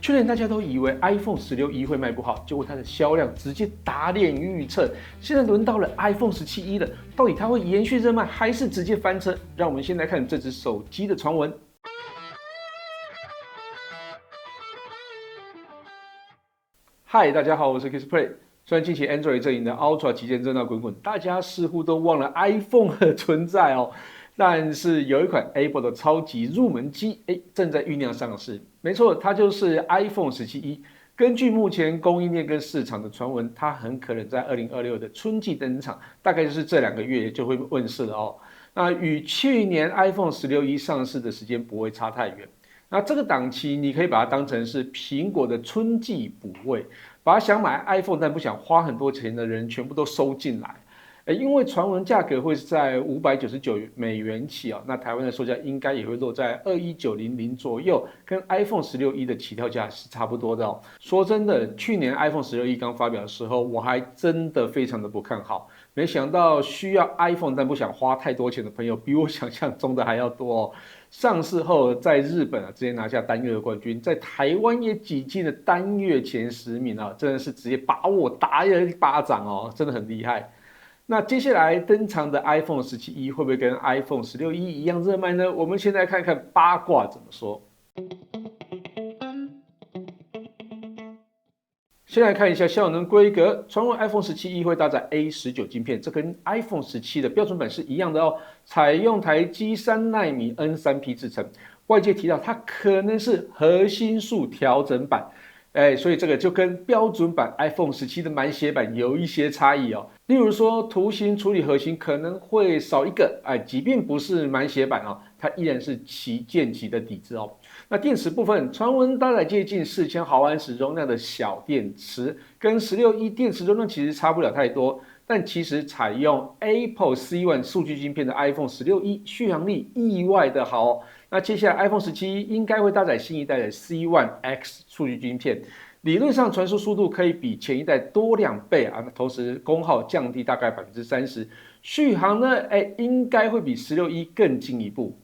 去年大家都以為 iPhone 16E 會賣不好，結果它的銷量直接打臉預測。現在輪到了 iPhone 17E 了，到底它會延續熱賣，還是直接翻車？讓我們先來看這支手機的傳聞。嗨，大家好，我是 Kissplay。雖然近期 Android 陣營的 Ultra 旗艦熱鬧滾滾，大家似乎都忘了 iPhone 的存在哦。但是有一款 Apple 的超級入門機，正在醞釀上市。沒錯，它就是 iPhone 17E。根據目前供應鏈跟市場的傳聞，它很可能在2026的春季登場，大概就是這2個月就會問世了哦。那與去年 iPhone 16E 上市的時間不會差太遠。那這個檔期，你可以把它當成是蘋果的春季補位，把想買 iPhone 但不想花很多錢的人全部都收進來。因為傳聞價格會是在$599起哦，那台灣的售價應該也會落在21900左右，跟 iPhone 16E 的起跳價是差不多的哦。說真的，去年 iPhone 16E 剛發表的時候，我還真的非常的不看好，沒想到需要 iPhone 但不想花太多錢的朋友，比我想象中的還要多哦。上市後，在日本直接拿下單月的冠軍，在台灣也擠進了單月前10名啊，真的是直接把我打了一巴掌哦，真的很厲害。那接下來登場的 iPhone 17E 會不會跟 iPhone 16E 一樣熱賣呢？我們先來看看八卦怎麼說。先來看一下效能規格，傳聞 iPhone 17E 會搭載 A19 晶片，這跟 iPhone 17的標準版是一樣的哦，採用台積3奈米 N3P 製程。外界提到它可能是核心數調整版。所以這個就跟標準版 iPhone 17的滿血版有一些差異哦。例如說，圖形處理核心可能會少一個，即便不是滿血版哦，它依然是旗艦級的底子哦。那電池部分，傳聞搭載接近4000毫安時容量的小電池，跟16E 電池容量其實差不了太多。但其實採用 Apple C1 數據晶片的 iPhone 16E 續航力意外的好哦。那接下來 iPhone 17應該會搭載新一代的 C1X 數據晶片，理論上傳輸速度可以比前一代多2倍啊，同時功耗降低大概30%，續航呢，應該會比 16E 更進一步。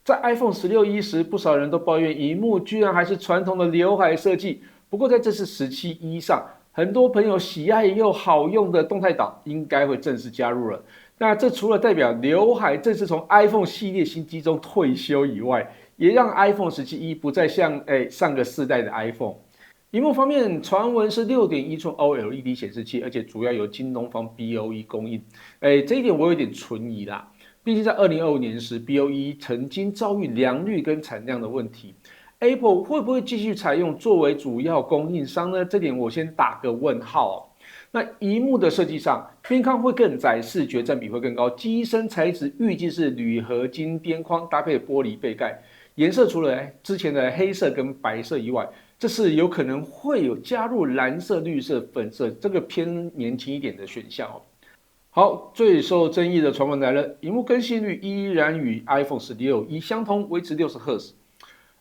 在 iPhone 16E 時，不少人都抱怨螢幕居然還是傳統的劉海設計。不過在這次17E 上，很多朋友喜愛又好用的動態島應該會正式加入了。那這除了代表劉海正式從 iPhone 系列新機中退休以外，也讓 iPhone 17E 不再像上個世代的 iPhone。螢幕方面，傳聞是6.1寸 OLED 顯示器，而且主要由京東方 BOE 供應。這一點我有點存疑啦，畢竟在2025年時 BOE 曾經遭遇良率跟產量的問題。Apple 會不會繼續採用作為主要供應商呢？這點我先打個問號哦。那螢幕的設計上，邊框會更窄，視覺佔比會更高，機身材質預計是鋁合金邊框搭配玻璃背蓋，顏色除了之前的黑色跟白色以外，這次有可能會有加入藍色、綠色、粉色，這個偏年輕一點的選項哦。好，最受爭議的傳聞來了，螢幕更新率依然與 iPhone 16E 相同，維持60赫茲。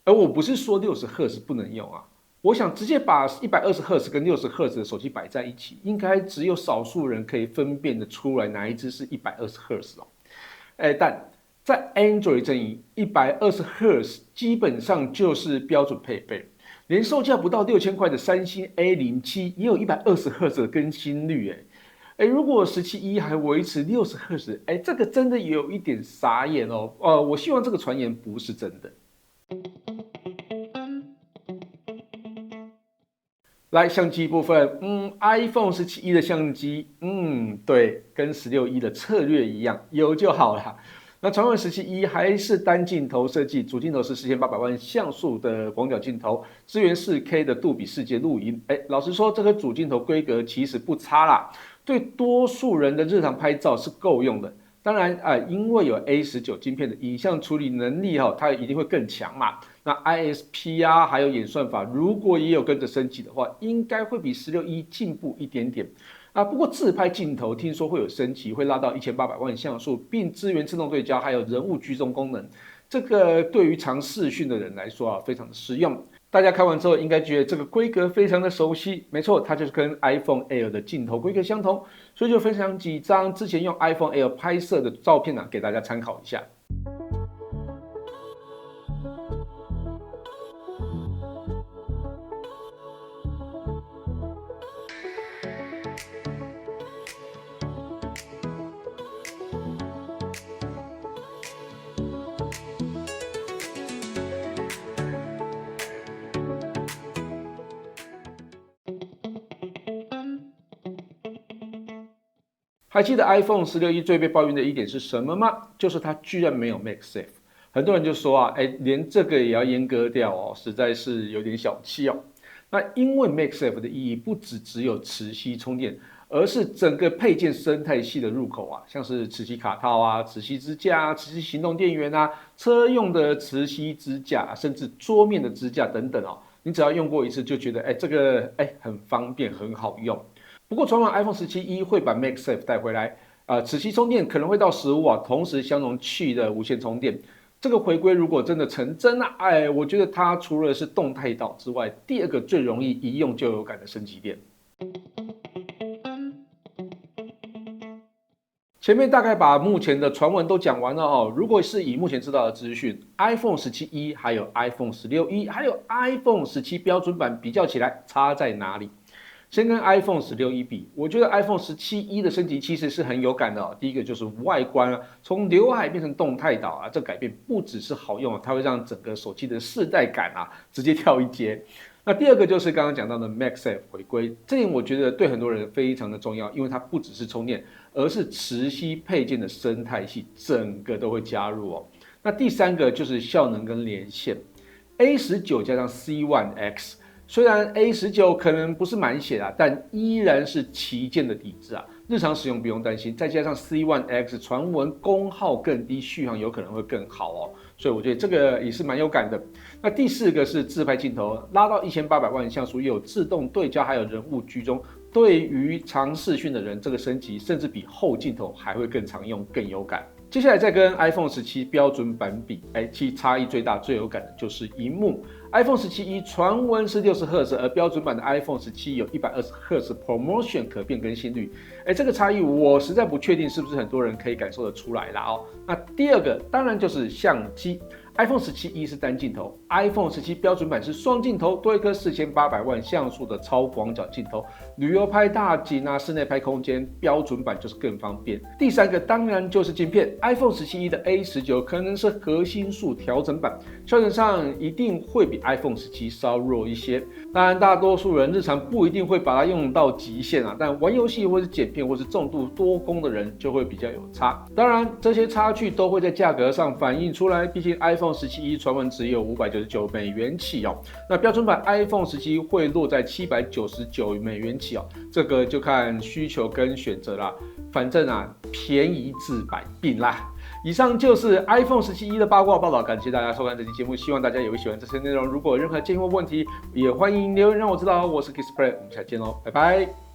而我不是說60赫茲不能用啊，我想直接把120赫茲跟60赫茲的手機擺在一起，應該只有少數人可以分辨得出來哪一支是120赫茲哦。但在 Android 陣營，120赫茲基本上就是標準配備，連售價不到6000塊的三星 A07 也有120赫茲的更新率如果17E 還維持60赫茲，這個真的有一點傻眼哦。我希望這個傳言不是真的。來，相機部分，iPhone 17E 的相機，對，跟16E 的策略一樣，有就好了。那傳聞17E 還是單鏡頭設計，主鏡頭是4800萬像素的廣角鏡頭，支援4K 的杜比世界錄影。老實說，這個主鏡頭規格其實不差啦，對多數人的日常拍照是夠用的。當然因為有 A19 晶片的影像處理能力它一定會更強嘛。那 ISP 還有演算法，如果也有跟着升級的話，應該會比16E 進步一點點。不過自拍鏡頭聽說會有升級，會拉到1800萬像素，並支援自動對焦，還有人物居中功能。這個對於常視訊的人來說非常的實用。大家看完之後應該覺得這個規格非常的熟悉，沒錯，它就是跟 iPhone Air 的鏡頭規格相同，所以就分享幾張之前用 iPhone Air 拍攝的照片給大家參考一下。還記得 iPhone 16E 最被抱怨的一點是什麼嗎？就是它居然沒有 MagSafe。很多人就說啊，連這個也要閹割掉哦，實在是有點小氣哦。那因為 MagSafe 的意義不只有磁吸充電，而是整個配件生態系的入口啊，像是磁吸卡套啊、磁吸支架啊、磁吸行動電源啊、車用的磁吸支架，甚至桌面的支架等等哦。你只要用過一次就覺得，這個很方便，很好用。不過傳聞 iPhone 17E 會把 MagSafe 帶回來，磁吸充電可能會到15瓦，同時相容器的無線充電。這個回歸如果真的成真啊，我覺得它除了是動態島之外，第二個最容易一用就有感的升級電。前面大概把目前的傳聞都講完了哦。如果是以目前知道的資訊 ，iPhone 17E 還有 iPhone 16E 還有 iPhone 17標準版比較起來，差在哪裡？先跟 iPhone 16E 比，我覺得 iPhone 17E 的升級其實是很有感的哦。第一個就是外觀啊，從劉海變成動態島啊，這改變不只是好用，它會讓整個手機的世代感啊直接跳一階。那第二個就是剛剛講到的 MagSafe 回歸，這點我覺得對很多人非常的重要，因為它不只是充電，而是磁吸配件的生態系整個都會加入哦。那第三個就是效能跟連線 ，A19 加上 C1X。雖然 A19 可能不是滿血啊，但依然是旗艦的底子啊，日常使用不用擔心。再加上 C1X 傳聞功耗更低，續航有可能會更好哦，所以我覺得這個也是蠻有感的。那第四個是自拍鏡頭，拉到1800萬像素，也有自動對焦，還有人物居中。對於長視訊的人，這個升級甚至比後鏡頭還會更常用，更有感。接下來再跟 iPhone 17標準版比，其差異最大、最有感的就是螢幕。iPhone 17E 傳聞是60赫茲，而標準版的 iPhone 17有120赫茲 ProMotion 可變更新率。這個差異我實在不確定是不是很多人可以感受得出來啦哦。那第二個當然就是相機。iPhone 17E 是單鏡頭 ，iPhone 17標準版是雙鏡頭，多一顆4800萬像素的超廣角鏡頭，旅遊拍大景啊，室內拍空間，標準版就是更方便。第三個當然就是晶片 ，iPhone 17E 的 A19 可能是核心數調整版，效能上一定會比 iPhone 17稍弱一些。當然，大多數人日常不一定會把它用到極限啊，但玩遊戲或是剪片或是重度多工的人就會比較有差。當然，這些差距都會在價格上反映出來，畢竟 iPhone 17E 傳聞只有599美元起哦，那標準版 iPhone 17會落在799美元起哦，這個就看需求跟選擇啦。反正啊，便宜治百病啦。以上就是 iPhone 17E 的八卦報道，感謝大家收看這期節目，希望大家也會喜歡這些內容。如果有任何建議或問題，也歡迎留言讓我知道。我是 Kissplay，我們下期見嘍，拜拜。